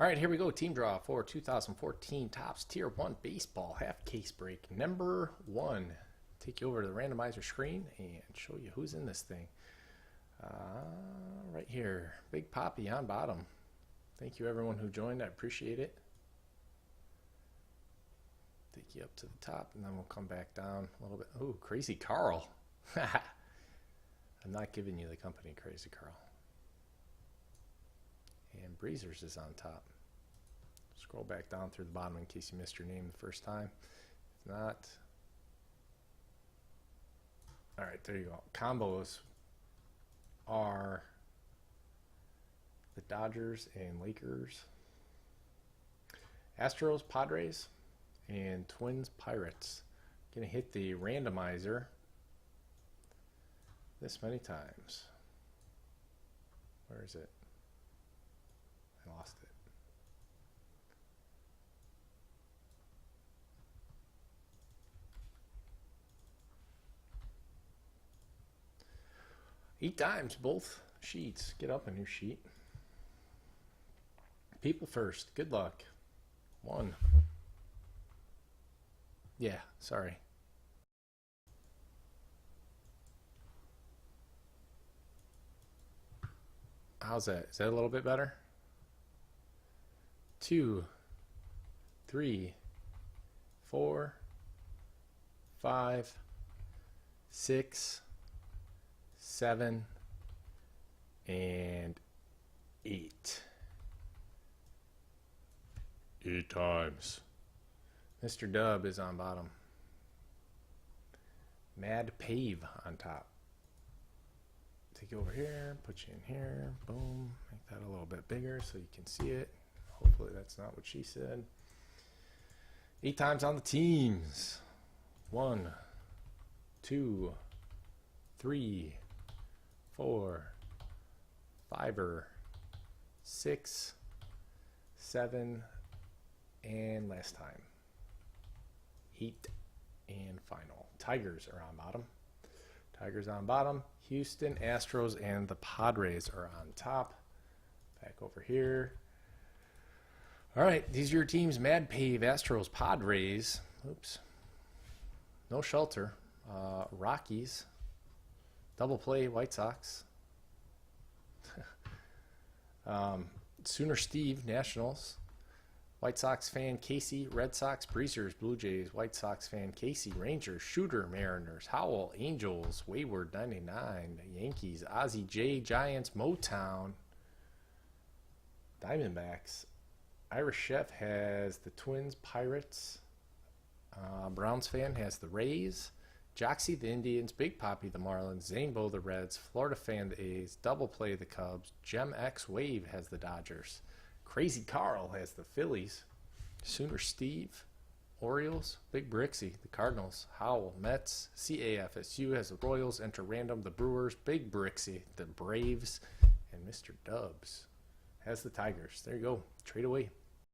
All right, here we go. Team draw for 2014 Topps Tier 1 Baseball half case break number 1. Take you over to the randomizer screen and show you who's in this thing. Right here, Big Poppy on bottom. Thank you everyone who joined. I appreciate it. Take you up to the top and then we'll come back down a little bit. Oh, Crazy Carl. I'm not giving you the company, Crazy Carl. And Breezers is on top. Scroll back down through the bottom in case you missed your name the first time. If not, all right, there you go. Combos are the Dodgers and Lakers, Astros, Padres, and Twins, Pirates. Gonna hit the randomizer this many times. Where is it? I lost it. Eight times, both sheets. Get up a new sheet. People first. Good luck. 1. Yeah, sorry. How's that? Is that a little bit better? 2, 3, 4, 5, 6, 7, and 8. 8 times. Mr. Dub is on bottom. Mad Pave on top. Take you over here, put you in here, boom. Make that a little bit bigger so you can see it. Hopefully that's not what she said. 8 times on the teams. 1, 2, 3, 4, 5, 6, 7, and last time 8 and final. Tigers are on bottom. Tigers on bottom. Houston Astros and the Padres are on top. Back over here. All right, these are your teams: Mad Pave, Astros, Padres. Oops. No Shelter. Rockies. Double Play, White Sox. Sooner Steve, Nationals. White Sox fan, Casey. Red Sox, Breezers, Blue Jays. White Sox fan, Casey. Rangers, Shooter, Mariners. Howell, Angels. Wayward, 99. Yankees, Ozzy J. Giants, Motown. Diamondbacks. Irish Chef has the Twins, Pirates. Browns fan has the Rays. Joxy, the Indians. Big Poppy, the Marlins. Zainbo, the Reds. Florida fan, the A's. Double Play, the Cubs. Gem X Wave has the Dodgers. Crazy Carl has the Phillies. Sooner Steve, Orioles. Big Brixie, the Cardinals. Howell, Mets. CAFSU has the Royals. Enter Random, the Brewers. Big Brixie, the Braves. And Mr. Dubs has the Tigers. There you go. Trade away.